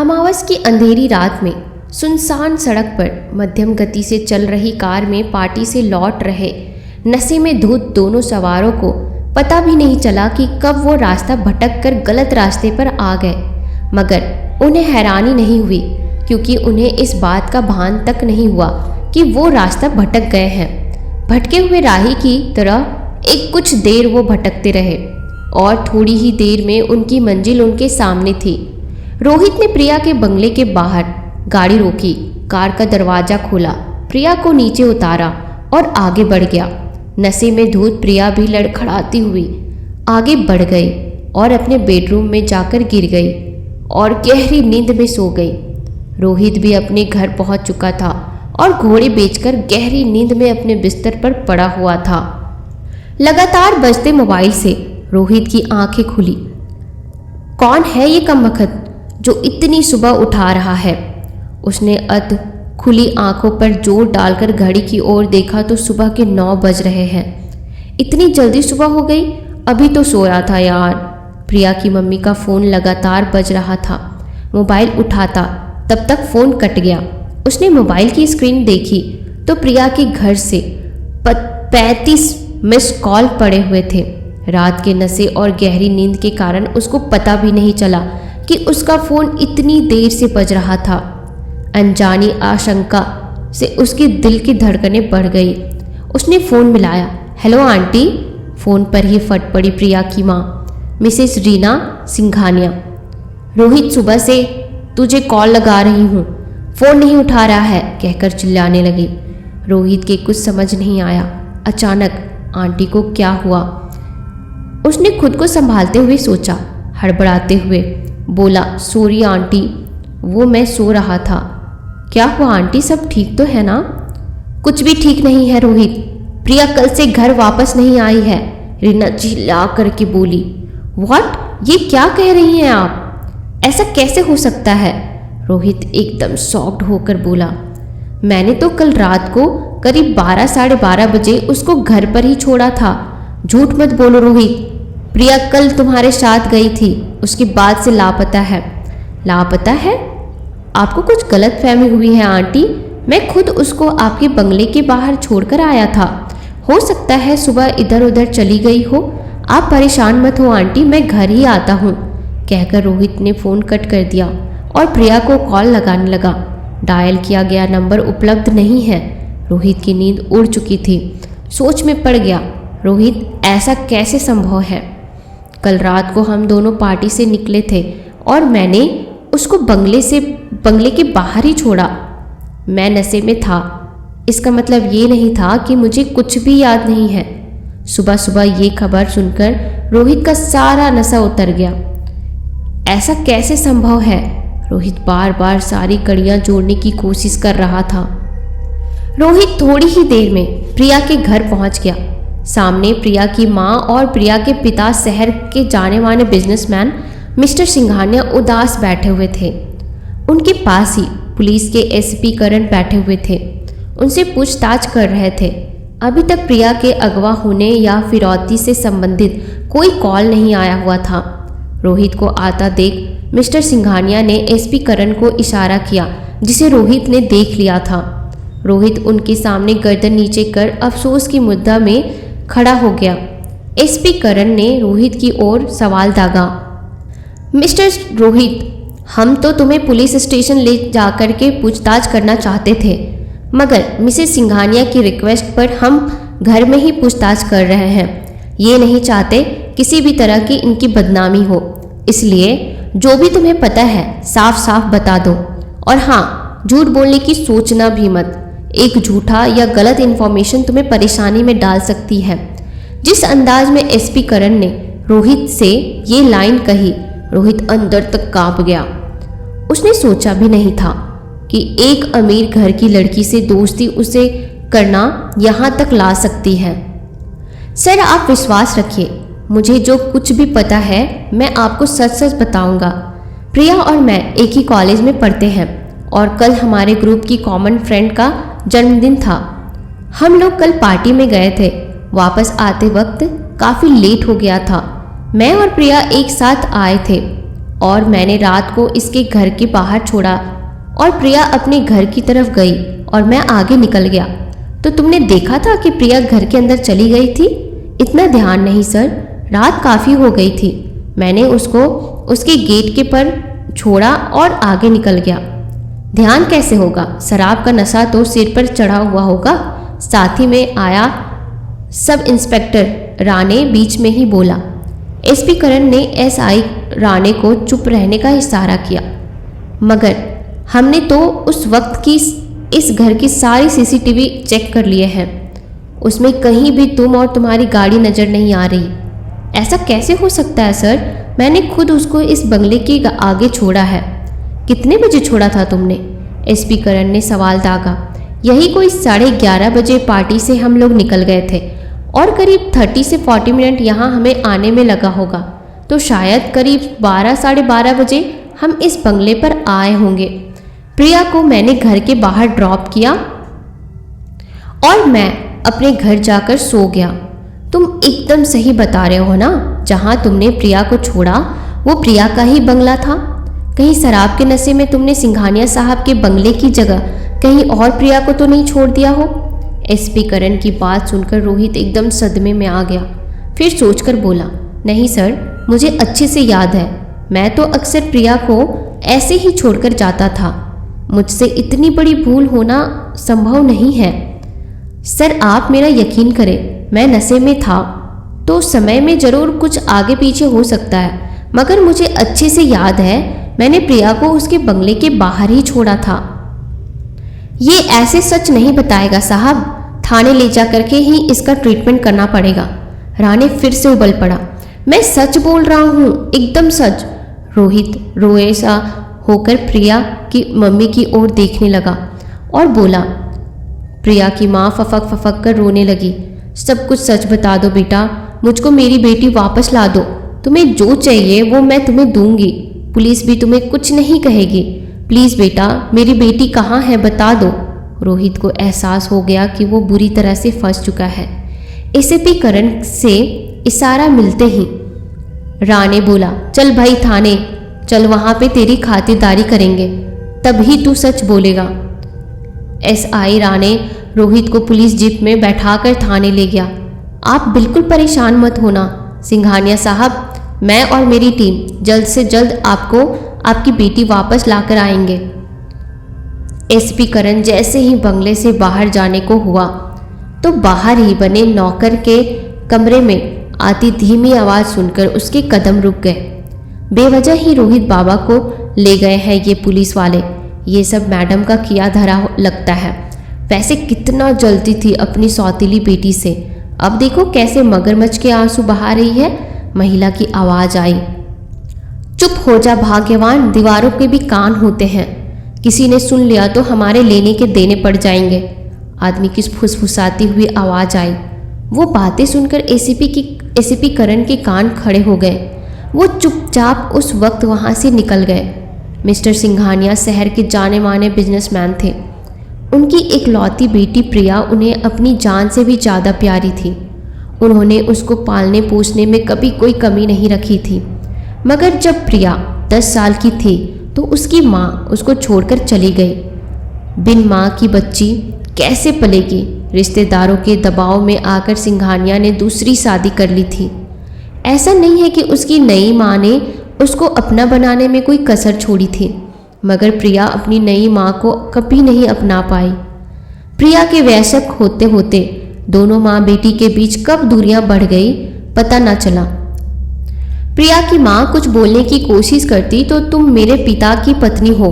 अमावस की अंधेरी रात में सुनसान सड़क पर मध्यम गति से चल रही कार में पार्टी से लौट रहे नशे में धुत दोनों सवारों को पता भी नहीं चला कि कब वो रास्ता भटक कर गलत रास्ते पर आ गए। मगर उन्हें हैरानी नहीं हुई, क्योंकि उन्हें इस बात का भान तक नहीं हुआ कि वो रास्ता भटक गए हैं। भटके हुए राही की तरह एक कुछ देर वो भटकते रहे और थोड़ी ही देर में उनकी मंजिल उनके सामने थी। रोहित ने प्रिया के बंगले के बाहर गाड़ी रोकी, कार का दरवाजा खोला, प्रिया को नीचे उतारा और आगे बढ़ गया। नशे में धुत प्रिया भी लड़खड़ाती हुई आगे बढ़ गई और अपने बेडरूम में जाकर गिर गई और गहरी नींद में सो गई। रोहित भी अपने घर पहुंच चुका था और घोड़े बेचकर गहरी नींद में अपने बिस्तर पर पड़ा हुआ था। लगातार बजते मोबाइल से रोहित की आंखें खुली। कौन है ये कमबख्त जो इतनी सुबह उठा रहा है? उसने अध खुली आंखों पर जोर डालकर घड़ी की ओर देखा तो सुबह के 9 बज रहे हैं। इतनी जल्दी सुबह हो गई? अभी तो सो रहा था यार। प्रिया की मम्मी का फ़ोन लगातार बज रहा था। मोबाइल उठाता तब तक फ़ोन कट गया। उसने मोबाइल की स्क्रीन देखी तो प्रिया के घर से 35 मिस कॉल पड़े हुए थे। रात के नशे और गहरी नींद के कारण उसको पता भी नहीं चला कि उसका फ़ोन इतनी देर से बज रहा था। अनजानी आशंका से उसके दिल की धड़कनें बढ़ गई। उसने फ़ोन मिलाया। Hello aunty. फ़ोन पर ही फट पड़ी प्रिया की माँ, मिसेस रीना सिंघानिया। रोहित सुबह से तुझे कॉल लगा रही हूँ, फ़ोन नहीं उठा रहा है, कहकर चिल्लाने लगी। रोहित के कुछ समझ नहीं आया। अचानक आंटी को क्या हुआ? उसने खुद को संभालते हुए सोचा। हड़बड़ाते हुए बोला, सॉरी आंटी, वो मैं सो रहा था। क्या हुआ आंटी, सब ठीक तो है ना? कुछ भी ठीक नहीं है रोहित। प्रिया कल से घर वापस नहीं आई है, रीना चिल्ला करके बोली। व्हाट? ये क्या कह रही हैं आप? ऐसा कैसे हो सकता है? रोहित एकदम शॉक्ड होकर बोला। मैंने तो कल रात को करीब 12 साढ़े 12 बजे उसको घर पर ही छोड़ा था। झूठ मत बोलो रोहित। प्रिया कल तुम्हारे साथ गई थी, उसके बाद से लापता है। लापता है? आपको कुछ गलत फहमी हुई है आंटी। मैं खुद उसको आपके बंगले के बाहर छोड़कर आया था। हो सकता है सुबह इधर उधर चली गई हो। आप परेशान मत हो आंटी, मैं घर ही आता हूँ, कहकर रोहित ने फ़ोन कट कर दिया और प्रिया को कॉल लगाने लगा। डायल किया गया नंबर उपलब्ध नहीं है। रोहित की नींद उड़ चुकी थी। सोच में पड़ गया, रोहित ऐसा कैसे संभव है? कल रात को हम दोनों पार्टी से निकले थे और मैंने उसको बंगले के बाहर ही छोड़ा। मैं नशे में था, इसका मतलब ये नहीं था कि मुझे कुछ भी याद नहीं है। सुबह सुबह ये खबर सुनकर रोहित का सारा नशा उतर गया। ऐसा कैसे संभव है? रोहित बार बार सारी कड़ियाँ जोड़ने की कोशिश कर रहा था। रोहित थोड़ी ही देर में प्रिया के घर पहुंच गया। सामने प्रिया की माँ और प्रिया के पिता शहर के जाने माने बिजनेसमैन मिस्टर सिंघानिया उदास बैठे हुए थे। उनके पास ही पुलिस के एसपी करण बैठे हुए थे। उनसे पूछताछ कर रहे थे। अभी तक प्रिया के अगवा होने या फिरौती से संबंधित कोई कॉल नहीं आया हुआ था। रोहित को आता देख मिस्टर सिंघानिया ने एसपी करण को इशारा किया, जिसे रोहित ने देख लिया था। रोहित उनके सामने गर्दन नीचे कर अफसोस की मुद्रा में खड़ा हो गया। एसपी करण ने रोहित की ओर सवाल दागा। मिस्टर रोहित, हम तो तुम्हें पुलिस स्टेशन ले जाकर के पूछताछ करना चाहते थे, मगर मिसेस सिंघानिया की रिक्वेस्ट पर हम घर में ही पूछताछ कर रहे हैं। ये नहीं चाहते किसी भी तरह की इनकी बदनामी हो, इसलिए जो भी तुम्हें पता है साफ साफ बता दो। और हाँ, झूठ बोलने की सोचना भी मत। एक झूठा या गलत इन्फॉर्मेशन तुम्हें परेशानी में डाल सकती है। जिस अंदाज में एसपी करण ने रोहित से ये लाइन कही, रोहित अंदर तक कांप गया। उसने सोचा भी नहीं था कि एक अमीर घर की लड़की से दोस्ती उसे करना यहाँ तक ला सकती है। सर, आप विश्वास रखिए, मुझे जो कुछ भी पता है मैं आपको सच सच बताऊंगा। प्रिया और मैं एक ही कॉलेज में पढ़ते हैं और कल हमारे ग्रुप की कॉमन फ्रेंड का जन्मदिन था। हम लोग कल पार्टी में गए थे। वापस आते वक्त काफ़ी लेट हो गया था। मैं और प्रिया एक साथ आए थे और मैंने रात को इसके घर के बाहर छोड़ा और प्रिया अपने घर की तरफ गई और मैं आगे निकल गया। तो तुमने देखा था कि प्रिया घर के अंदर चली गई थी? इतना ध्यान नहीं सर, रात काफ़ी हो गई थी। मैंने उसको उसके गेट के पर छोड़ा और आगे निकल गया। ध्यान कैसे होगा, शराब का नशा तो सिर पर चढ़ा हुआ होगा। साथ ही में आया सब इंस्पेक्टर राणे बीच में ही बोला। एसपी करण ने एसआई राणे को चुप रहने का इशारा किया। मगर हमने तो उस वक्त की इस घर की सारी सीसीटीवी चेक कर लिए हैं, उसमें कहीं भी तुम और तुम्हारी गाड़ी नज़र नहीं आ रही। ऐसा कैसे हो सकता है सर? मैंने खुद उसको इस बंगले के आगे छोड़ा है। कितने बजे छोड़ा था तुमने? एसपी करण ने सवाल दागा। यही कोई 11:30 बजे पार्टी से हम लोग निकल गए थे और करीब 30 से 40 मिनट यहाँ हमें आने में लगा होगा, तो शायद करीब 12 साढ़े 12 बजे हम इस बंगले पर आए होंगे। प्रिया को मैंने घर के बाहर ड्रॉप किया और मैं अपने घर जाकर सो गया। तुम एकदम सही बता रहे हो ना, जहाँ तुमने प्रिया को छोड़ा वो प्रिया का ही बंगला था। कहीं शराब के नशे में तुमने सिंघानिया साहब के बंगले की जगह कहीं और प्रिया को तो नहीं छोड़ दिया हो? एसपी करण की बात सुनकर रोहित एकदम सदमे में आ गया। फिर सोचकर बोला, नहीं सर, मुझे अच्छे से याद है, मैं तो अक्सर प्रिया को ऐसे ही छोड़कर जाता था। मुझसे इतनी बड़ी भूल होना संभव नहीं है। सर आप मेरा यकीन करें, मैं नशे में था तो समय में ज़रूर कुछ आगे पीछे हो सकता है, मगर मुझे अच्छे से याद है मैंने प्रिया को उसके बंगले के बाहर ही छोड़ा था। ये ऐसे सच नहीं बताएगा साहब, थाने ले जा करके ही इसका ट्रीटमेंट करना पड़ेगा। राणे फिर से उबल पड़ा। मैं सच बोल रहा हूँ, एकदम सच। रोहित रोए सा होकर प्रिया की मम्मी की ओर देखने लगा और बोला। प्रिया की माँ फफक फफक कर रोने लगी। सब कुछ सच बता दो बेटा, मुझको मेरी बेटी वापस ला दो। तुम्हें जो चाहिए वो मैं तुम्हें दूंगी, पुलिस भी तुम्हें कुछ नहीं कहेगी। प्लीज़ बेटा, मेरी बेटी कहाँ है बता दो। रोहित को एहसास हो गया कि वो बुरी तरह से फंस चुका है। एसपी करण से इशारा मिलते ही राणे बोला, चल भाई थाने चल, वहाँ पे तेरी खातिरदारी करेंगे, तभी तू सच बोलेगा। एसआई राणे रोहित को पुलिस जीप में बैठाकर थाने ले गया। आप बिल्कुल परेशान मत होना सिंघानिया साहब, मैं और मेरी टीम जल्द से जल्द आपको आपकी बेटी वापस लाकर आएंगे। एसपी करण जैसे ही बंगले से बाहर जाने को हुआ तो बाहर ही बने नौकर के कमरे में आती धीमी आवाज़ सुनकर उसके कदम रुक गए। बेवजह ही रोहित बाबा को ले गए हैं ये पुलिस वाले। ये सब मैडम का किया धरा लगता है। वैसे कितना जलती थी अपनी सौतीली बेटी से, अब देखो कैसे मगरमच्छ के आंसू बहा रही है। महिला की आवाज़ आई, चुप हो जा भाग्यवान, दीवारों के भी कान होते हैं, किसी ने सुन लिया तो हमारे लेने के देने पड़ जाएंगे। आदमी की फुसफुसाती हुई आवाज़ आई। वो बातें सुनकर एसीपी करण के कान खड़े हो गए। वो चुपचाप उस वक्त वहाँ से निकल गए। मिस्टर सिंघानिया शहर के जाने माने बिजनेसमैन थे। उनकी इकलौती बेटी प्रिया उन्हें अपनी जान से भी ज़्यादा प्यारी थी। उन्होंने उसको पालने पोसने में कभी कोई कमी नहीं रखी थी। मगर जब प्रिया 10 साल की थी तो उसकी माँ उसको छोड़कर चली गई। बिन माँ की बच्ची कैसे पलेगी? रिश्तेदारों के दबाव में आकर सिंघानिया ने दूसरी शादी कर ली थी। ऐसा नहीं है कि उसकी नई माँ ने उसको अपना बनाने में कोई कसर छोड़ी थी, मगर प्रिया अपनी नई माँ को कभी नहीं अपना पाई। प्रिया के वयस्क होते होते दोनों माँ बेटी के बीच कब दूरियां बढ़ गई पता न चला। प्रिया की माँ कुछ बोलने की कोशिश करती तो तुम मेरे पिता की पत्नी हो,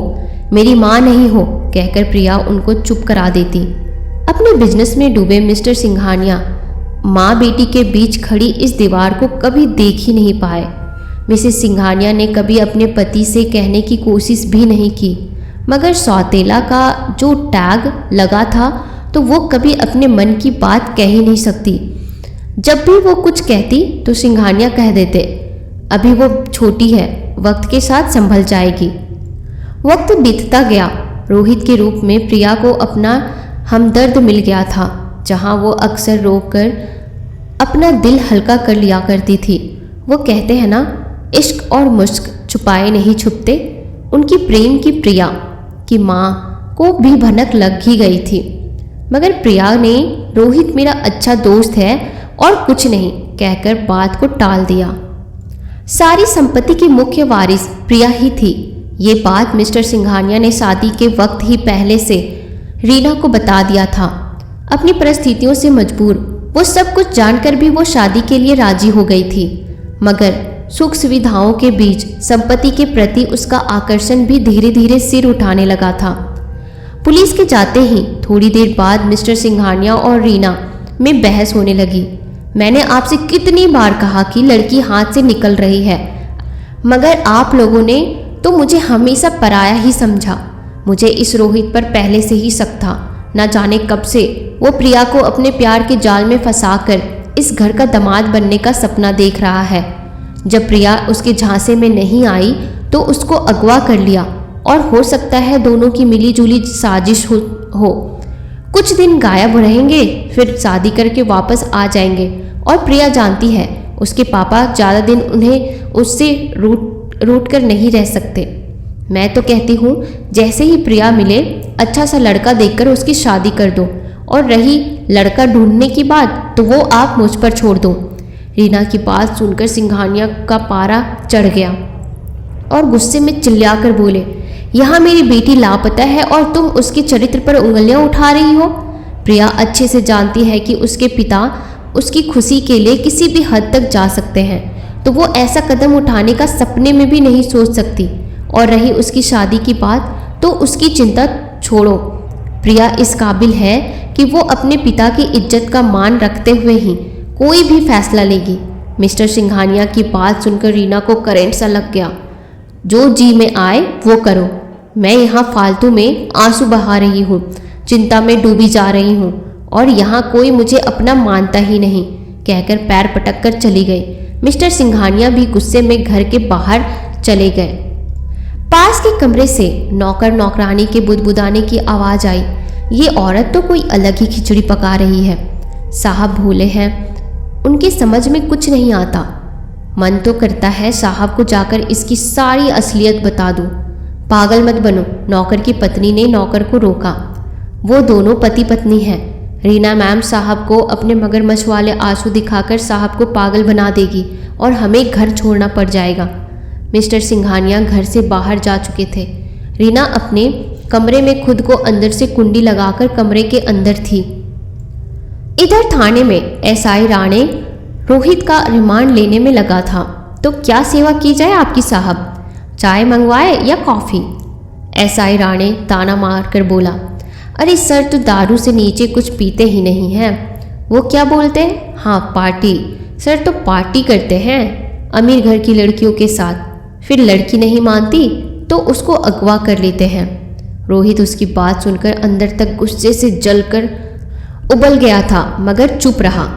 मेरी माँ नहीं हो कहकर प्रिया उनको चुप करा देती। अपने बिजनेस में डूबे मिस्टर सिंघानिया माँ बेटी के बीच खड़ी इस दीवार को कभी देख ही नहीं पाए। मिसेस सिंघानिया ने कभी अपने पति से कहने की कोशिश भी नहीं की, मगर सौतेला का जो टैग लगा था तो वो कभी अपने मन की बात कह ही नहीं सकती। जब भी वो कुछ कहती तो सिंघानिया कह देते, अभी वो छोटी है, वक्त के साथ संभल जाएगी। वक्त बीतता गया। रोहित के रूप में प्रिया को अपना हमदर्द मिल गया था, जहाँ वो अक्सर रोकर अपना दिल हल्का कर लिया करती थी। वो कहते हैं ना, इश्क और मुश्क छुपाए नहीं छुपते। उनकी प्रेम की प्रिया की माँ को भी भनक लग ही गई थी, मगर प्रिया ने रोहित मेरा अच्छा दोस्त है और कुछ नहीं कहकर बात को टाल दिया। सारी संपत्ति की मुख्य वारिस प्रिया ही थी। ये बात मिस्टर सिंघानिया ने शादी के वक्त ही पहले से रीना को बता दिया था। अपनी परिस्थितियों से मजबूर वो सब कुछ जानकर भी वो शादी के लिए राजी हो गई थी, मगर सुख सुविधाओं के बीच संपत्ति के प्रति उसका आकर्षण भी धीरे धीरे सिर उठाने लगा था। पुलिस के जाते ही थोड़ी देर बाद मिस्टर सिंघानिया और रीना में बहस होने लगी। मैंने आपसे कितनी बार कहा कि लड़की हाथ से निकल रही है, मगर आप लोगों ने तो मुझे हमेशा पराया ही समझा। मुझे इस रोहित पर पहले से ही शक था। न जाने कब से वो प्रिया को अपने प्यार के जाल में फंसाकर इस घर का दामाद बनने का सपना देख रहा है। जब प्रिया उसके झांसे में नहीं आई तो उसको अगवा कर लिया, और हो सकता है दोनों की मिलीजुली साजिश हो। कुछ दिन गायब रहेंगे, फिर शादी करके वापस आ जाएंगे, और प्रिया जानती है उसके पापा ज़्यादा दिन उन्हें उससे रूठ कर नहीं रह सकते। मैं तो कहती हूँ जैसे ही प्रिया मिले अच्छा सा लड़का देखकर उसकी शादी कर दो, और रही लड़का ढूंढने की बात तो वो आप मुझ पर छोड़ दो। रीना की बात सुनकर सिंघानिया का पारा चढ़ गया और गुस्से में चिल्लाकर बोले, यहाँ मेरी बेटी लापता है और तुम उसके चरित्र पर उंगलियां उठा रही हो। प्रिया अच्छे से जानती है कि उसके पिता उसकी खुशी के लिए किसी भी हद तक जा सकते हैं, तो वो ऐसा कदम उठाने का सपने में भी नहीं सोच सकती। और रही उसकी शादी की बात तो उसकी चिंता छोड़ो। प्रिया इस काबिल है कि वो अपने पिता की इज्जत का मान रखते हुए ही कोई भी फैसला लेगी। मिस्टर सिंघानिया की बात सुनकर रीना को करंट सा लग गया। जो जी में आए वो करो, मैं यहाँ फालतू में आंसू बहा रही हूँ, चिंता में डूबी जा रही हूँ, और यहाँ कोई मुझे अपना मानता ही नहीं, कहकर पैर पटक कर चली गई। मिस्टर सिंघानिया भी गुस्से में घर के बाहर चले गए। पास के कमरे से नौकर नौकरानी के बुदबुदाने की आवाज़ आई। ये औरत तो कोई अलग ही खिचड़ी पका रही है। साहब भूले हैं, उनकी समझ में कुछ नहीं आता। मन तो करता है साहब को जाकर इसकी सारी असलियत बता दूं। पागल मत बनो, नौकर की पत्नी ने नौकर को रोका। वो दोनों पति पत्नी हैं। रीना मैम साहब को अपने मगरमच्छ वाले आंसू दिखाकर साहब को पागल बना देगी और हमें घर छोड़ना पड़ जाएगा। मिस्टर सिंघानिया घर से बाहर जा चुके थे। रीना अपने कमरे में खुद को अंदर से कुंडी लगाकर कमरे के अंदर थी। इधर थाने में एसआई राणे रोहित का रिमांड लेने में लगा था। तो क्या सेवा की जाए आपकी साहब, चाय मंगवाए या कॉफ़ी? एसआई राणे ताना मार कर बोला। अरे सर, तो दारू से नीचे कुछ पीते ही नहीं हैं। वो क्या बोलते हैं? हाँ पार्टी। सर तो पार्टी करते हैं अमीर घर की लड़कियों के साथ, फिर लड़की नहीं मानती तो उसको अगवा कर लेते हैं। रोहित उसकी बात सुनकर अंदर तक गुस्से से जलकर उबल गया था, मगर चुप रहा।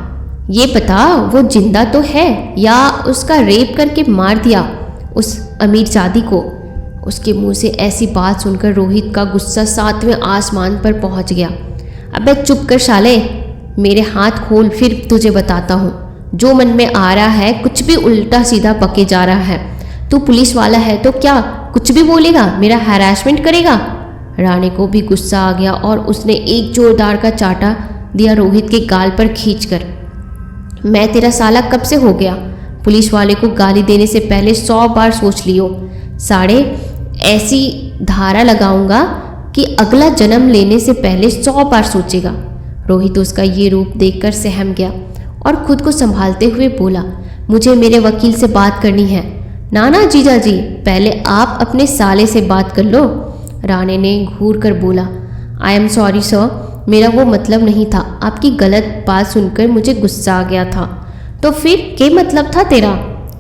ये पता वो जिंदा तो है या उसका रेप करके मार दिया उस अमीरजादी को। उसके मुंह से ऐसी बात सुनकर रोहित का गुस्सा 7वें आसमान पर पहुंच गया। अबे चुप कर साले, मेरे हाथ खोल, फिर तुझे बताता हूँ। जो मन में आ रहा है कुछ भी उल्टा सीधा बके जा रहा है। तू पुलिस वाला है तो क्या कुछ भी बोलेगा, मेरा हैरेसमेंट करेगा? राणे को भी गुस्सा आ गया और उसने एक जोरदार का चाटा दिया रोहित के गाल पर खींचकर। मैं तेरा साला कब से हो गया? पुलिस वाले को गाली देने से पहले 100 बार सोच लियो। साढ़े ऐसी धारा लगाऊंगा कि अगला जन्म लेने से पहले 100 बार सोचेगा। रोहित उसका ये रूप देखकर सहम गया और खुद को संभालते हुए बोला, मुझे मेरे वकील से बात करनी है। ना जीजा जी, पहले आप अपने साले से बात कर लो। राणे ने घूर कर बोला। आई एम सॉरी सर, मेरा वो मतलब नहीं था। आपकी गलत बात सुनकर मुझे गुस्सा आ गया था। तो फिर क्या मतलब था तेरा?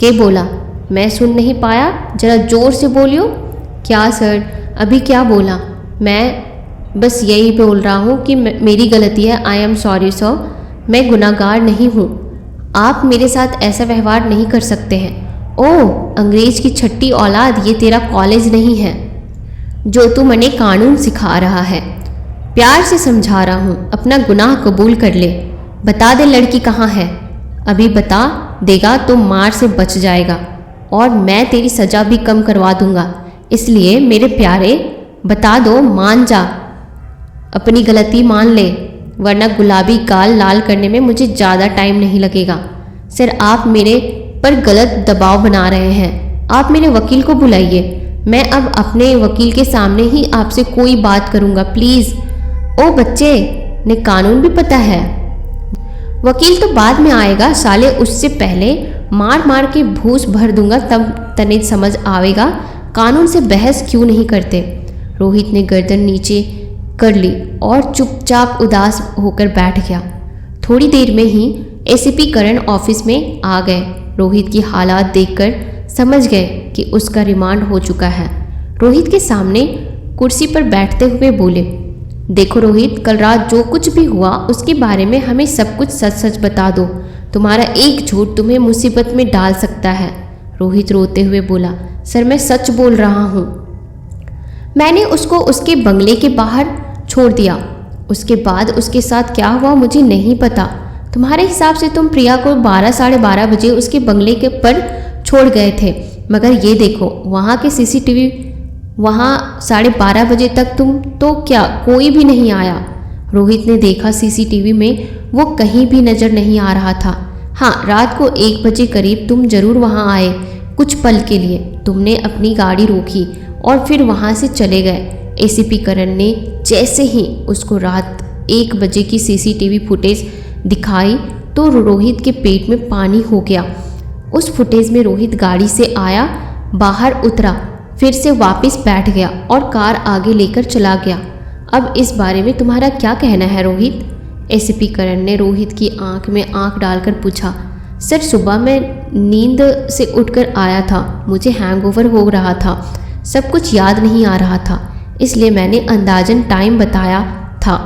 के बोला? मैं सुन नहीं पाया, जरा जोर से बोलियो। क्या सर, अभी क्या बोला? मैं बस यही बोल रहा हूँ कि मेरी गलती है। आई एम सॉरी सर, मैं गुनाहगार नहीं हूँ। आप मेरे साथ ऐसा व्यवहार नहीं कर सकते हैं। ओह अंग्रेज की छठी औलाद, ये तेरा कॉलेज नहीं है जो तू मने कानून सिखा रहा है। प्यार से समझा रहा हूँ, अपना गुनाह कबूल कर ले। बता दे लड़की कहाँ है। अभी बता देगा तो मार से बच जाएगा। और मैं तेरी सज़ा भी कम करवा दूंगा। इसलिए मेरे प्यारे, बता दो, मान जा, अपनी गलती मान ले, वरना गुलाबी गाल लाल करने में मुझे ज़्यादा टाइम नहीं लगेगा। सर, आप मेरे पर गलत दबाव बना रहे हैं। आप मेरे वकील को बुलाइए। मैं अब अपने वकील के सामने ही आपसे कोई बात करूँगा, प्लीज़। ओ बच्चे ने कानून भी पता है। वकील तो बाद में आएगा साले, उससे पहले मार मार के भूस भर दूंगा, तब तने समझ आवेगा कानून से बहस क्यों नहीं करते। रोहित ने गर्दन नीचे कर ली और चुपचाप उदास होकर बैठ गया। थोड़ी देर में ही एसीपी करण ऑफिस में आ गए। रोहित की हालात देखकर समझ गए कि उसका रिमांड हो चुका है। रोहित के सामने कुर्सी पर बैठते हुए बोले, देखो रोहित, कल रात जो कुछ भी हुआ उसके बारे में हमें सब कुछ सच सच बता दो। तुम्हारा एक झूठ तुम्हें मुसीबत में डाल सकता है। रोहित रोते हुए बोला, सर मैं सच बोल रहा हूँ। मैंने उसको उसके बंगले के बाहर छोड़ दिया। उसके बाद उसके साथ क्या हुआ मुझे नहीं पता। तुम्हारे हिसाब से तुम प्रिया को 12 साढ़े 12 बजे उसके बंगले के पर छोड़ गए थे, मगर ये देखो वहाँ के सीसीटीवी, वहाँ 12:30 बजे तक तुम तो क्या कोई भी नहीं आया। रोहित ने देखा सीसीटीवी में वो कहीं भी नज़र नहीं आ रहा था। हाँ, रात को 1 बजे करीब तुम जरूर वहाँ आए कुछ पल के लिए। तुमने अपनी गाड़ी रोकी और फिर वहाँ से चले गए। एसीपी करण ने जैसे ही उसको रात 1 बजे की सीसीटीवी फुटेज दिखाई तो रोहित के पेट में पानी हो गया। उस फुटेज में रोहित गाड़ी से आया, बाहर उतरा, फिर से वापस बैठ गया और कार आगे लेकर चला गया। अब इस बारे में तुम्हारा क्या कहना है रोहित? एसीपी करण ने रोहित की आंख में आंख डालकर पूछा। सर, सुबह मैं नींद से उठकर आया था, मुझे हैंगओवर हो रहा था, सब कुछ याद नहीं आ रहा था, इसलिए मैंने अंदाजन टाइम बताया था।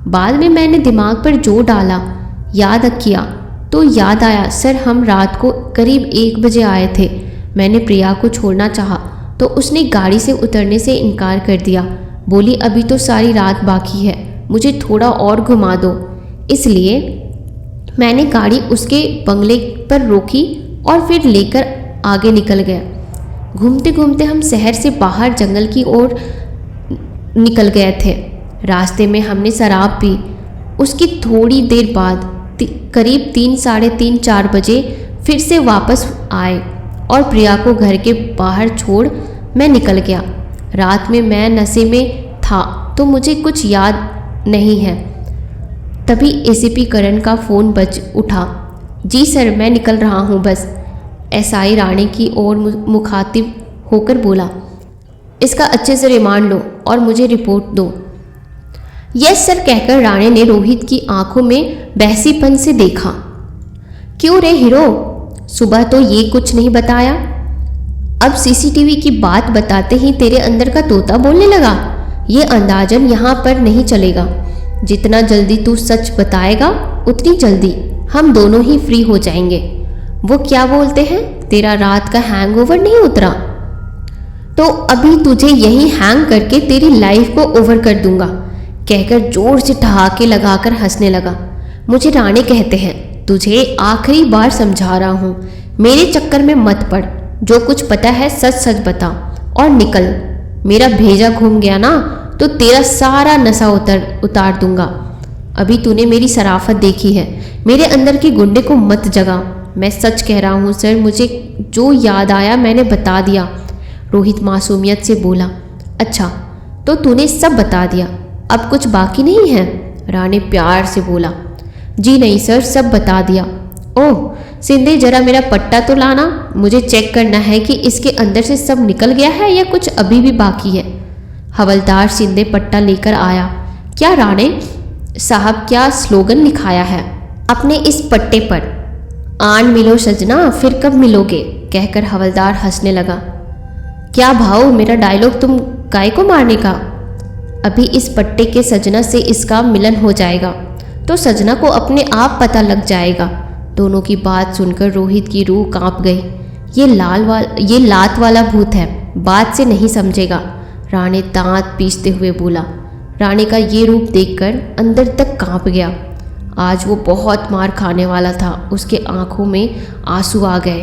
बाद में मैंने दिमाग पर जोर डाला, याद किया तो याद आया। सर, हम रात को करीब 1 बजे आए थे। मैंने प्रिया को छोड़ना चाहा तो उसने गाड़ी से उतरने से इनकार कर दिया। बोली अभी तो सारी रात बाकी है, मुझे थोड़ा और घुमा दो। इसलिए मैंने गाड़ी उसके बंगले पर रोकी और फिर लेकर आगे निकल गया। घूमते घूमते हम शहर से बाहर जंगल की ओर निकल गए थे। रास्ते में हमने शराब पी। उसकी थोड़ी देर बाद करीब 3 साढ़े 3 4 बजे फिर से वापस आए और प्रिया को घर के बाहर छोड़ मैं निकल गया। रात में मैं नशे में था तो मुझे कुछ याद नहीं है। तभी एसीपी करण का फ़ोन बज उठा। जी सर, मैं निकल रहा हूँ बस। एसआई राणे की ओर मुखातिब होकर बोला, इसका अच्छे से रिमांड लो और मुझे रिपोर्ट दो। यस सर कहकर राणे ने रोहित की आंखों में बहसीपन से देखा। क्यों रे हीरो, सुबह तो ये कुछ नहीं बताया, अब सीसीटीवी की बात बताते ही तेरे अंदर का तोता बोलने लगा। ये अंदाजन यहाँ पर नहीं चलेगा। जितना जल्दी तू सच बताएगा उतनी जल्दी हम दोनों ही फ्री हो जाएंगे। वो क्या बोलते हैं, तेरा रात का हैंगओवर नहीं उतरा तो अभी तुझे यही हैंग करके तेरी लाइफ को ओवर कर दूंगा, कहकर जोर से ठहाके लगाकर हंसने लगा। मुझे राणे कहते हैं, तुझे आखिरी बार समझा रहा हूँ, मेरे चक्कर में मत पड़। जो कुछ पता है सच सच बता और निकल। मेरा भेजा घूम गया ना तो तेरा सारा नशा उतार दूंगा। अभी तूने मेरी शराफत देखी है, मेरे अंदर के गुंडे को मत जगा। मैं सच कह रहा हूँ सर, मुझे जो याद आया मैंने बता दिया। रोहित मासूमियत से बोला। अच्छा, तो तूने सब बता दिया, अब कुछ बाकी नहीं है? राणे प्यार से बोला। जी नहीं सर, सब बता दिया। ओह सिंधे, जरा मेरा पट्टा तो लाना, मुझे चेक करना है कि इसके अंदर से सब निकल गया है या कुछ अभी भी बाकी है। हवलदार सिंधे पट्टा लेकर आया। क्या राणे साहब, क्या स्लोगन लिखाया है अपने इस पट्टे पर? आन मिलो सजना, फिर कब मिलोगे, कहकर हवलदार हंसने लगा। क्या भाव, मेरा डायलॉग तुम काय को मारने का? अभी इस पट्टे के सजना से इसका मिलन हो जाएगा तो सजना को अपने आप पता लग जाएगा। दोनों की बात सुनकर रोहित की रूह कांप गई। ये लात वाला भूत है, बात से नहीं समझेगा, राणे दांत पीसते हुए बोला। राणे का ये रूप देखकर अंदर तक कांप गया। आज वो बहुत मार खाने वाला था। उसके आंखों में आंसू आ गए।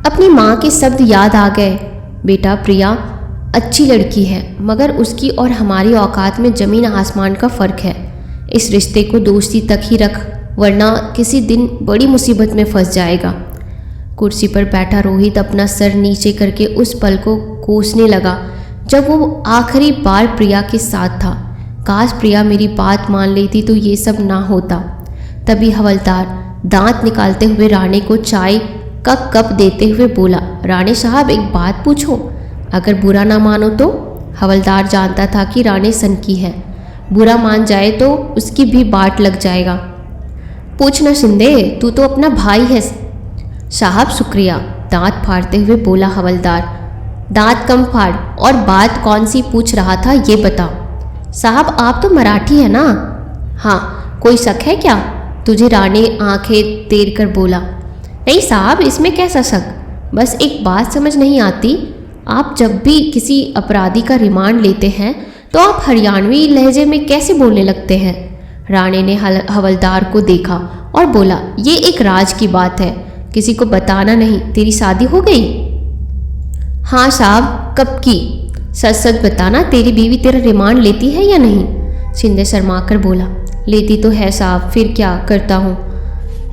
अपनी माँ के शब्द याद आ गए। बेटा प्रिया अच्छी लड़की है, मगर उसकी और हमारी औकात में ज़मीन आसमान का फ़र्क है। इस रिश्ते को दोस्ती तक ही रख, वरना किसी दिन बड़ी मुसीबत में फंस जाएगा। कुर्सी पर बैठा रोहित अपना सर नीचे करके उस पल को कोसने लगा जब वो आखिरी बार प्रिया के साथ था। काश प्रिया मेरी बात मान लेती तो ये सब ना होता। तभी हवलदार दांत निकालते हुए राणे को चाय का कप देते हुए बोला, राणे साहब एक बात पूछो, अगर बुरा ना मानो तो। हवलदार जानता था कि राणे सनकी है, बुरा मान जाए तो उसकी भी बाट लग जाएगा। पूछना शिंदे, तू तो अपना भाई है। साहब शुक्रिया, दांत फाड़ते हुए बोला हवलदार। दांत कम फाड़ और बात कौन सी पूछ रहा था ये बता। साहब आप तो मराठी है ना? हाँ, कोई शक है क्या तुझे? राणे आंखें तेर कर बोला। नहीं साहब, इसमें कैसा शक, बस एक बात समझ नहीं आती, आप जब भी किसी अपराधी का रिमांड लेते हैं तो आप हरियाणवी लहजे में कैसे बोलने लगते हैं? राणे ने हवलदार को देखा और बोला, ये एक राज की बात है, किसी को बताना नहीं। तेरी शादी हो गई? हाँ साहब, कब की? सच सच बताना, तेरी बीवी तेरा रिमांड लेती है या नहीं? शिंदे शर्मा कर बोला, लेती तो है साहब, फिर क्या करता हूँ।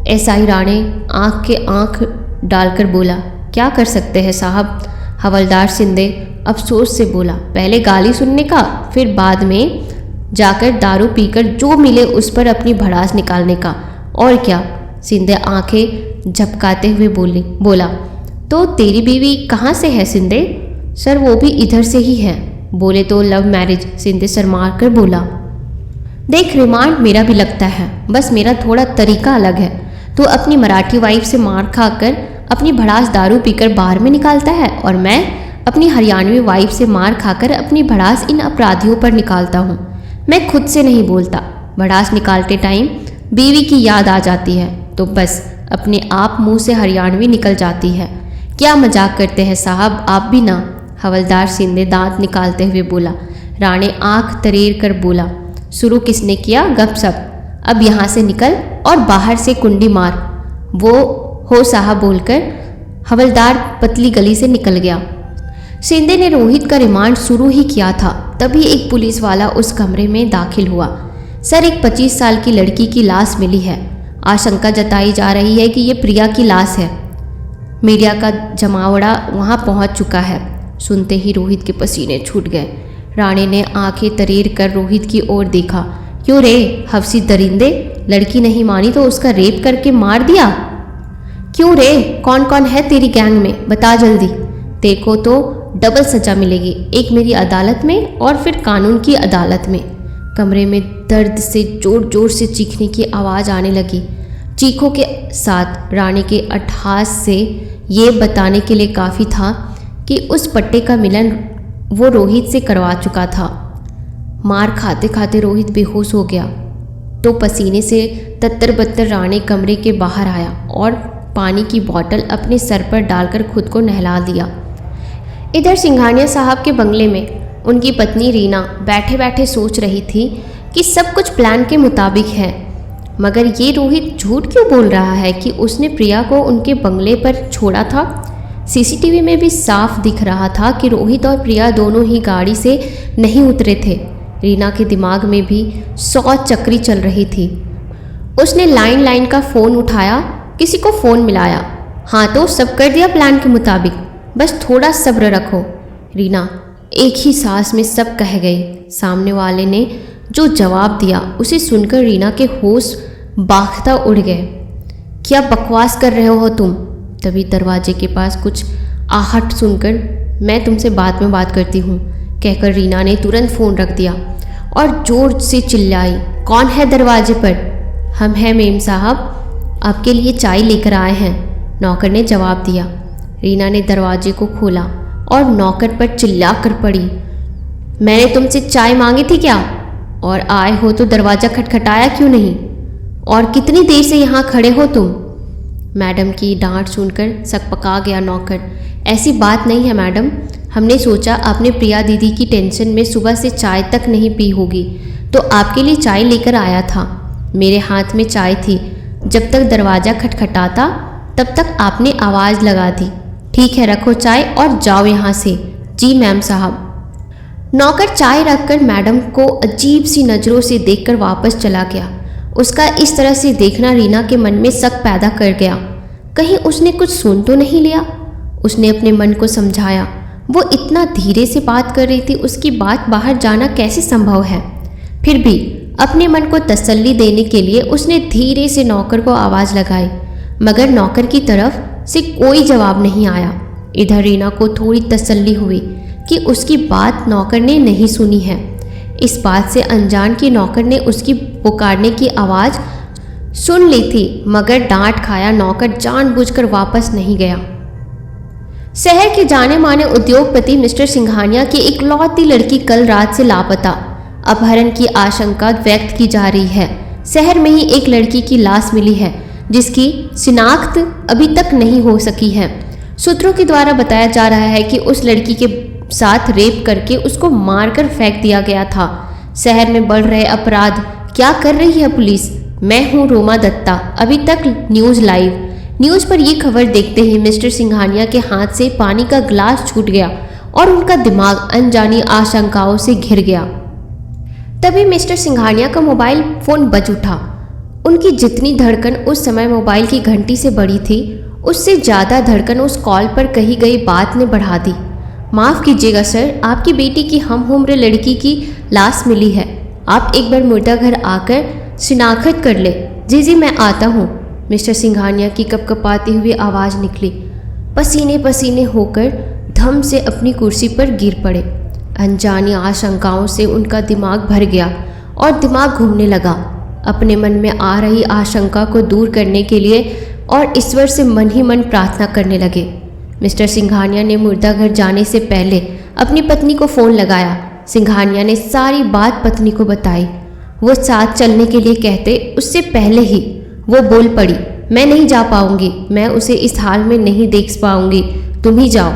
ऐसा ही राणे आँख के आँख डालकर बोला, क्या कर सकते हैं साहब? हवलदार शिंदे अफसोस से बोला, पहले गाली सुनने का, फिर बाद में जाकर दारू पीकर जो मिले उस पर अपनी भड़ास निकालने का, और क्या। शिंदे आंखें झपकाते हुए बोला, तो तेरी बीवी कहाँ से है शिंदे? सर वो भी इधर से ही है। बोले तो लव मैरिज। शिंदे शर्मा कर बोला, देख रिमांड मेरा भी लगता है, बस मेरा थोड़ा तरीका अलग है। तो अपनी मराठी वाइफ से मार खाकर अपनी भड़ास दारू पीकर बाहर में निकालता है, और मैं अपनी हरियाणवी वाइफ से मार खाकर अपनी भड़ास इन अपराधियों पर निकालता हूँ। मैं खुद से नहीं बोलता, भड़ास निकालते टाइम बीवी की याद आ जाती है तो बस अपने आप मुंह से हरियाणवी निकल जाती है। क्या मजाक करते हैं साहब, आप भी ना। हवलदार शिंदे दांत निकालते हुए बोला। राणे आंख तरेर कर बोला, शुरू किसने किया गपशप? अब यहाँ से निकल और बाहर से कुंडी मार। वो हो साहब बोलकर हवलदार पतली गली से निकल गया। शिंदे ने रोहित का रिमांड शुरू ही किया था, तभी एक पुलिस वाला उस कमरे में दाखिल हुआ। सर, एक 25 साल की लड़की की लाश मिली है। आशंका जताई जा रही है कि ये प्रिया की लाश है। मीडिया का जमावड़ा वहां पहुंच चुका है। सुनते ही रोहित के पसीने छूट गए। राणे ने आंखें तरेर कर रोहित की ओर देखा। क्यों रे हफ्सी दरिंदे, लड़की नहीं मानी तो उसका रेप करके मार दिया? क्यों रे, कौन कौन है तेरी गैंग में, बता जल्दी। देखो तो डबल सजा मिलेगी, एक मेरी अदालत में और फिर कानून की अदालत में। कमरे में दर्द से जोर जोर से चीखने की आवाज़ आने लगी। चीखों के साथ राणे के अट्टहास से ये बताने के लिए काफ़ी था कि उस पट्टे का मिलन वो रोहित से करवा चुका था। मार खाते खाते रोहित बेहोश हो गया तो पसीने से तत्तर बत्तर राणे कमरे के बाहर आया और पानी की बोतल अपने सर पर डालकर खुद को नहला दिया। इधर सिंघानिया साहब के बंगले में उनकी पत्नी रीना बैठे बैठे सोच रही थी कि सब कुछ प्लान के मुताबिक है, मगर ये रोहित झूठ क्यों बोल रहा है कि उसने प्रिया को उनके बंगले पर छोड़ा था। सीसीटीवी में भी साफ दिख रहा था कि रोहित और प्रिया दोनों ही गाड़ी से नहीं उतरे थे। रीना के दिमाग में भी 100 चक्री चल रही थी। उसने लाइन का फ़ोन उठाया, किसी को फ़ोन मिलाया। हाँ तो सब कर दिया प्लान के मुताबिक, बस थोड़ा सब्र रखो। रीना एक ही सांस में सब कह गई। सामने वाले ने जो जवाब दिया उसे सुनकर रीना के होश बाख्ता उड़ गए। क्या बकवास कर रहे हो तुम? तभी दरवाजे के पास कुछ आहट सुनकर मैं तुमसे बाद में बात करती हूँ कहकर रीना ने तुरंत फ़ोन रख दिया और ज़ोर से चिल्लाई, कौन है दरवाजे पर? हम हैं मेम साहब, आपके लिए चाय लेकर आए हैं, नौकर ने जवाब दिया। रीना ने दरवाजे को खोला और नौकर पर चिल्ला कर पड़ी, मैंने तुमसे चाय मांगी थी क्या? और आए हो तो दरवाज़ा खटखटाया क्यों नहीं? और कितनी देर से यहाँ खड़े हो तुम? मैडम की डांट सुनकर सकपका गया नौकर। ऐसी बात नहीं है मैडम, हमने सोचा आपने प्रिया दीदी की टेंशन में सुबह से चाय तक नहीं पी होगी तो आपके लिए चाय लेकर आया था। मेरे हाथ में चाय थी, जब तक दरवाज़ा खटखटाता तब तक आपने आवाज़ लगा दी ठीक है, रखो चाय और जाओ यहाँ से। जी मैम साहब। नौकर चाय रखकर मैडम को अजीब सी नज़रों से देखकर वापस चला गया। उसका इस तरह से देखना रीना के मन में शक पैदा कर गया। कहीं उसने कुछ सुन तो नहीं लिया। उसने अपने मन को समझाया, वो इतना धीरे से बात कर रही थी, उसकी बात बाहर जाना कैसे संभव है। फिर भी अपने मन को तसल्ली देने के लिए उसने धीरे से नौकर को आवाज़ लगाई, मगर नौकर की तरफ से कोई जवाब नहीं आया। इधर रीना को थोड़ी तसल्ली हुई कि उसकी बात नौकर ने नहीं सुनी है। इस बात से अनजान कि नौकर ने उसकी पुकारने की आवाज़ सुन ली थी, मगर डांट खाया नौकर जानबूझकर वापस नहीं गया। शहर के जाने माने उद्योगपति मिस्टर सिंघानिया की इकलौती लड़की कल रात से लापता। अपहरण की आशंका व्यक्त की जा रही है। शहर में ही एक लड़की की लाश मिली है जिसकी शिनाख्त अभी तक नहीं हो सकी है। सूत्रों के द्वारा बताया जा रहा है कि उस लड़की के साथ रेप करके उसको मारकर फेंक दिया गया था। शहर में बढ़ रहे अपराध, क्या कर रही है पुलिस? मैं हूँ रोमा दत्ता, अभी तक न्यूज़ लाइव। न्यूज़ पर यह खबर देखते ही मिस्टर सिंघानिया के हाथ से पानी का गिलास छूट गया और उनका दिमाग अनजानी आशंकाओं से घिर गया। तभी मिस्टर सिंघानिया का मोबाइल फ़ोन बज उठा। उनकी जितनी धड़कन उस समय मोबाइल की घंटी से बढ़ी थी, उससे ज़्यादा धड़कन उस कॉल पर कही गई बात ने बढ़ा दी। माफ़ कीजिएगा सर, आपकी बेटी की हम उम्र लड़की की लाश मिली है। आप एक बार मुर्दाघर आकर शिनाख्त कर ले। जी जी मैं आता हूँ। मिस्टर सिंघानिया की कपकपाती हुई आवाज़ निकली। पसीने पसीने होकर धम से अपनी कुर्सी पर गिर पड़े। अनजानी आशंकाओं से उनका दिमाग भर गया और दिमाग घूमने लगा। अपने मन में आ रही आशंका को दूर करने के लिए और ईश्वर से मन ही मन प्रार्थना करने लगे। मिस्टर सिंघानिया ने मुर्दाघर जाने से पहले अपनी पत्नी को फ़ोन लगाया। सिंघानिया ने सारी बात पत्नी को बताई। वो साथ चलने के लिए कहते उससे पहले ही वो बोल पड़ी, मैं नहीं जा पाऊंगी, मैं उसे इस हाल में नहीं देख पाऊंगी, तुम ही जाओ।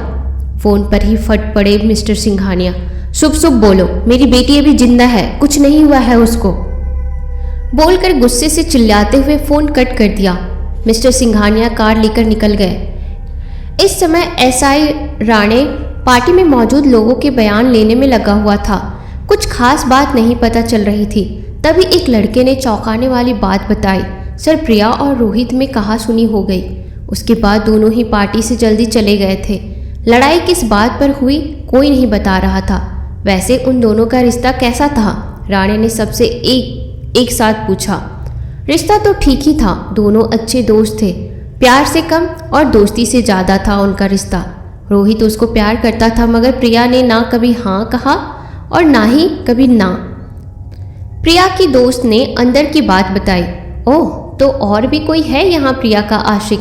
फ़ोन पर ही फट पड़े मिस्टर सिंघानिया। शुभ शुभ बोलो, मेरी बेटी अभी जिंदा है, कुछ नहीं हुआ है उसको। बोलकर गुस्से से चिल्लाते हुए फ़ोन कट कर दिया। मिस्टर सिंघानिया कार लेकर निकल गए। इस समय एसआई राणे पार्टी में मौजूद लोगों के बयान लेने में लगा हुआ था। कुछ खास बात नहीं पता चल रही थी। तभी एक लड़के ने चौंकाने वाली बात बताई, सर प्रिया और रोहित में कहा सुनी हो गई। उसके बाद दोनों ही पार्टी से जल्दी चले गए थे। लड़ाई किस बात पर हुई कोई नहीं बता रहा था। वैसे उन दोनों का रिश्ता कैसा था? राणे ने सबसे एक साथ पूछा। रिश्ता तो ठीक ही था, दोनों अच्छे दोस्त थे। प्यार से कम और दोस्ती से ज़्यादा था उनका रिश्ता। रोहित उसको प्यार करता था, मगर प्रिया ने ना कभी हाँ कहा और ना ही कभी ना। प्रिया की दोस्त ने अंदर की बात बताई। ओह, तो और भी कोई है यहाँ प्रिया का आशिक?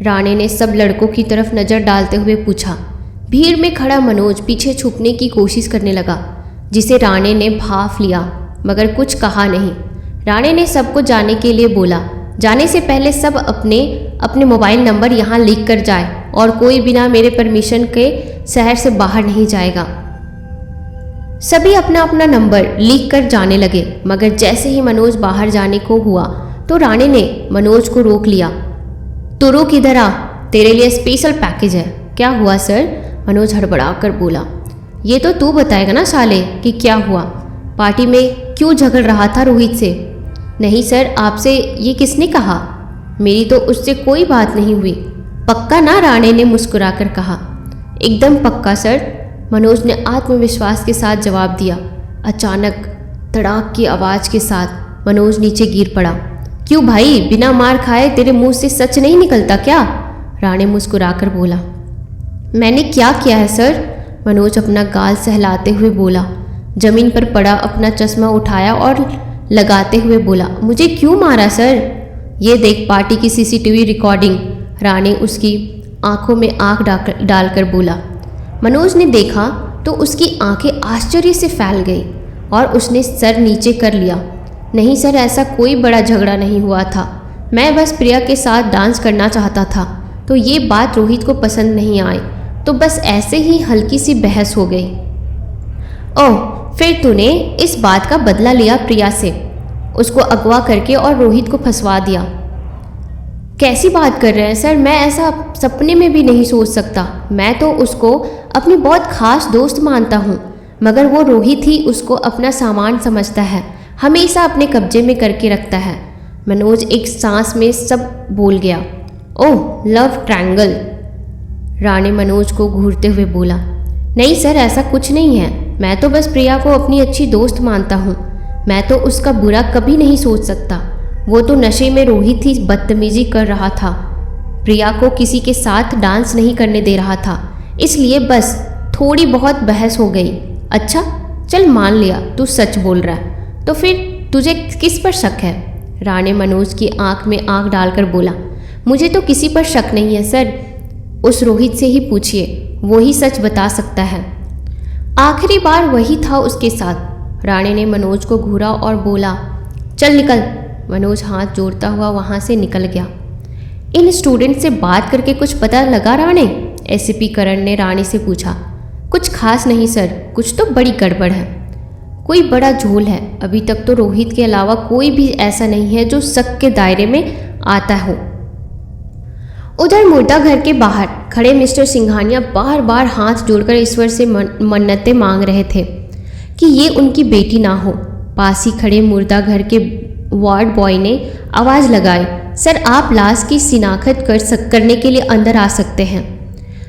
राणे ने सब लड़कों की तरफ नज़र डालते हुए पूछा। भीड़ में खड़ा मनोज पीछे छुपने की कोशिश करने लगा, जिसे राणे ने भांप लिया, मगर कुछ कहा नहीं। राणे ने सबको जाने के लिए बोला। जाने से पहले सब अपने अपने मोबाइल नंबर यहाँ लिख कर जाए और कोई बिना मेरे परमिशन के शहर से बाहर नहीं जाएगा। सभी अपना अपना नंबर लिख कर जाने लगे, मगर जैसे ही मनोज बाहर जाने को हुआ तो राणे ने मनोज को रोक लिया। तो रुक, इधर आ, तेरे लिए स्पेशल पैकेज है। क्या हुआ सर? मनोज हड़बड़ा कर बोला। ये तो तू बताएगा ना साले कि क्या हुआ। पार्टी में क्यों झगड़ रहा था रोहित से? नहीं सर, आपसे ये किसने कहा? मेरी तो उससे कोई बात नहीं हुई। पक्का ना? राणे ने मुस्कुराकर कहा। एकदम पक्का सर, मनोज ने आत्मविश्वास के साथ जवाब दिया। अचानक तड़ाक की आवाज़ के साथ मनोज नीचे गिर पड़ा। क्यों भाई, बिना मार खाए तेरे मुंह से सच नहीं निकलता क्या? राणे मुस्कुराकर बोला। मैंने क्या किया है सर? मनोज अपना गाल सहलाते हुए बोला। जमीन पर पड़ा अपना चश्मा उठाया और लगाते हुए बोला, मुझे क्यों मारा सर? ये देख पार्टी की सीसीटीवी रिकॉर्डिंग। राणे उसकी आंखों में आंख डालकर बोला। मनोज ने देखा तो उसकी आंखें आश्चर्य से फैल गई और उसने सर नीचे कर लिया। नहीं सर, ऐसा कोई बड़ा झगड़ा नहीं हुआ था। मैं बस प्रिया के साथ डांस करना चाहता था, तो ये बात रोहित को पसंद नहीं आई, तो बस ऐसे ही हल्की सी बहस हो गई। ओह, फिर तूने इस बात का बदला लिया प्रिया से, उसको अगवा करके और रोहित को फंसवा दिया। कैसी बात कर रहे हैं सर, मैं ऐसा सपने में भी नहीं सोच सकता। मैं तो उसको अपनी बहुत खास दोस्त मानता हूँ, मगर वो रोहित ही उसको अपना सामान समझता है, हमेशा अपने कब्जे में करके रखता है। मनोज एक सांस में सब बोल गया। ओह, लव ट्रायंगल। राणे मनोज को घूरते हुए बोला। नहीं सर, ऐसा कुछ नहीं है, मैं तो बस प्रिया को अपनी अच्छी दोस्त मानता हूँ। मैं तो उसका बुरा कभी नहीं सोच सकता। वो तो नशे में रोहित ही बदतमीजी कर रहा था, प्रिया को किसी के साथ डांस नहीं करने दे रहा था, इसलिए बस थोड़ी बहुत बहस हो गई। अच्छा चल, मान लिया तू सच बोल रहा है, तो फिर तुझे किस पर शक है? राणे मनोज की आंख में आंख डालकर बोला। मुझे तो किसी पर शक नहीं है सर, उस रोहित से ही पूछिए, वो ही सच बता सकता है। आखिरी बार वही था उसके साथ। राणे ने मनोज को घूरा और बोला, चल निकल। मनोज हाथ जोड़ता हुआ वहाँ से निकल गया। इन स्टूडेंट से बात करके कुछ पता लगा राणे? एसीपी करण ने राणे से पूछा। कुछ खास नहीं सर, कुछ तो बड़ी गड़बड़ है, कोई बड़ा झोल है। अभी तक तो रोहित के अलावा कोई भी ऐसा नहीं है जो शक के दायरे में आता हो। उधर मुर्दा घर के बाहर खड़े मिस्टर सिंघानिया बार बार हाथ जोड़कर ईश्वर से मन्नतें मांग रहे थे कि ये उनकी बेटी ना हो। पास ही खड़े मुर्दा घर के वार्ड बॉय ने आवाज़ लगाई, सर आप लाश की शिनाख्त करने के लिए अंदर आ सकते हैं।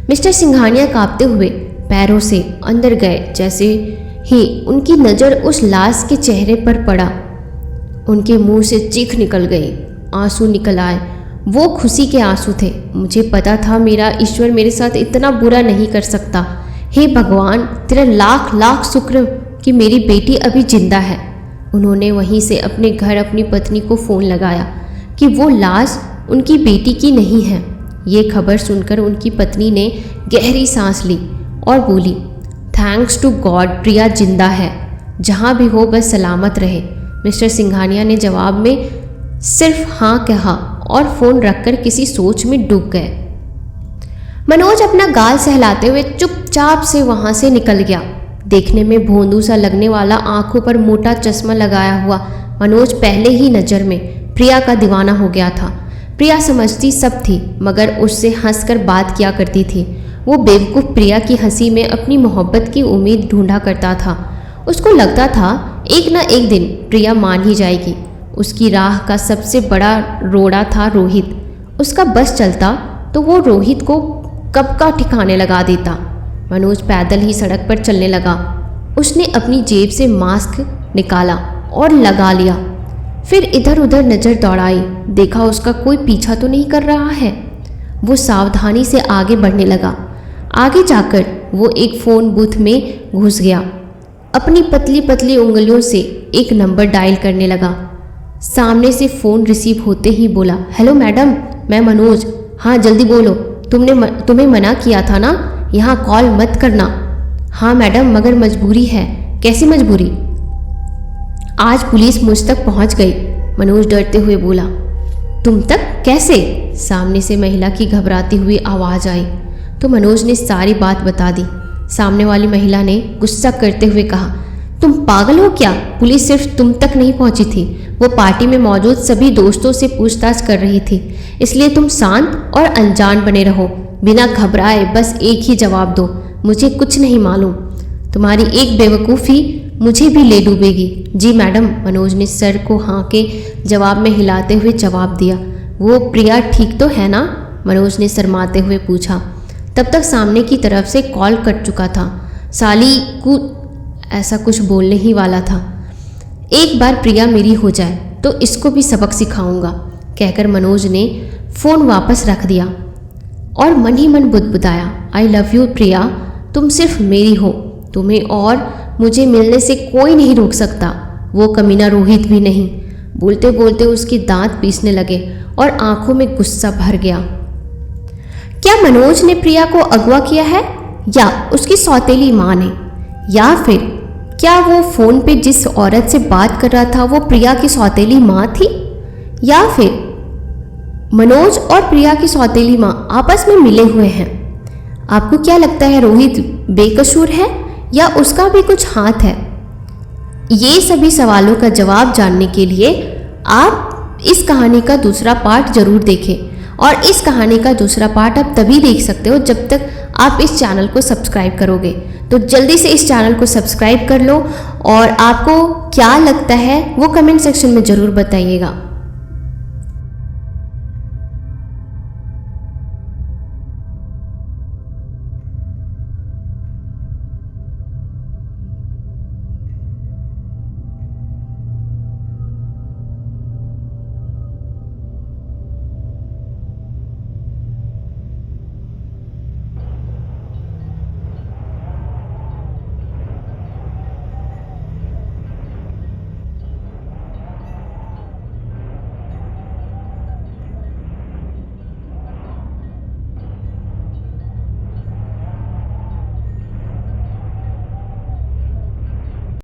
मिस्टर सिंघानिया कांपते हुए पैरों से अंदर गए। जैसे ही उनकी नज़र उस लाश के चेहरे पर पड़ा, उनके मुंह से चीख निकल गई, आंसू निकल आए। वो खुशी के आंसू थे। मुझे पता था मेरा ईश्वर मेरे साथ इतना बुरा नहीं कर सकता। हे भगवान, तेरा लाख लाख शुक्र कि मेरी बेटी अभी जिंदा है। उन्होंने वहीं से अपने घर अपनी पत्नी को फ़ोन लगाया कि वो लाश उनकी बेटी की नहीं है। ये खबर सुनकर उनकी पत्नी ने गहरी सांस ली और बोली, थैंक्स टू गॉड, प्रिया जिंदा है, जहाँ भी हो बस सलामत रहे। मिस्टर सिंघानिया ने जवाब में सिर्फ हाँ कहा और फ़ोन रखकर किसी सोच में डूब गए। मनोज अपना गाल सहलाते हुए चुपचाप से वहाँ से निकल गया। देखने में भोंदू सा लगने वाला, आंखों पर मोटा चश्मा लगाया हुआ मनोज पहले ही नज़र में प्रिया का दीवाना हो गया था। प्रिया समझती सब थी, मगर उससे हंसकर बात किया करती थी। वो बेवकूफ़ प्रिया की हंसी में अपनी मोहब्बत की उम्मीद ढूंढा करता था। उसको लगता था एक ना एक दिन प्रिया मान ही जाएगी। उसकी राह का सबसे बड़ा रोड़ा था रोहित। उसका बस चलता तो वो रोहित को कब का ठिकाने लगा देता। मनोज पैदल ही सड़क पर चलने लगा। उसने अपनी जेब से मास्क निकाला और लगा लिया। फिर इधर उधर नज़र दौड़ाई, देखा उसका कोई पीछा तो नहीं कर रहा है। वो सावधानी से आगे बढ़ने लगा। आगे जाकर वो एक फ़ोन बूथ में घुस गया। अपनी पतली पतली उंगलियों से एक नंबर डायल करने लगा। सामने से फ़ोन रिसीव होते ही बोला, हेलो मैडम, मैं मनोज। हाँ जल्दी बोलो, तुम्हें मना किया था ना यहाँ कॉल मत करना। हाँ मैडम, मगर मजबूरी है। कैसी मजबूरी? आज पुलिस मुझ तक पहुँच गई। मनोज डरते हुए बोला। तुम तक कैसे? सामने से महिला की घबराती हुई आवाज़ आई तो मनोज ने सारी बात बता दी। सामने वाली महिला ने गुस्सा करते हुए कहा, तुम पागल हो क्या? पुलिस सिर्फ तुम तक नहीं पहुंची थी, वो पार्टी में मौजूद सभी दोस्तों से पूछताछ कर रही थी। इसलिए तुम शांत और अनजान बने रहो, बिना घबराए बस एक ही जवाब दो, मुझे कुछ नहीं मालूम। तुम्हारी एक बेवकूफ़ी मुझे भी ले डूबेगी। जी मैडम, मनोज ने सर को हाँ के जवाब में हिलाते हुए जवाब दिया। वो प्रिया ठीक तो है ना? मनोज ने शर्माते हुए पूछा। तब तक सामने की तरफ से कॉल कट चुका था। साली को ऐसा कुछ बोलने ही वाला था। एक बार प्रिया मेरी हो जाए तो इसको भी सबक सिखाऊंगा, कहकर मनोज ने फ़ोन वापस रख दिया और मन ही मन बुदबुदाया, आई लव यू प्रिया, तुम सिर्फ मेरी हो, तुम्हें और मुझे मिलने से कोई नहीं रोक सकता, वो कमीना रोहित भी नहीं। बोलते बोलते उसके दांत पीसने लगे और आंखों में गुस्सा भर गया। क्या मनोज ने प्रिया को अगवा किया है या उसकी सौतेली माँ ने? या फिर क्या वो फ़ोन पे जिस औरत से बात कर रहा था वो प्रिया की सौतेली माँ थी? या फिर मनोज और प्रिया की सौतेली माँ आपस में मिले हुए हैं? आपको क्या लगता है, रोहित बेकसूर है या उसका भी कुछ हाथ है? ये सभी सवालों का जवाब जानने के लिए आप इस कहानी का दूसरा पार्ट जरूर देखें। और इस कहानी का दूसरा पार्ट आप तभी देख सकते हो जब तक आप इस चैनल को सब्सक्राइब करोगे। तो जल्दी से इस चैनल को सब्सक्राइब कर लो और आपको क्या लगता है वो कमेंट सेक्शन में ज़रूर बताइएगा।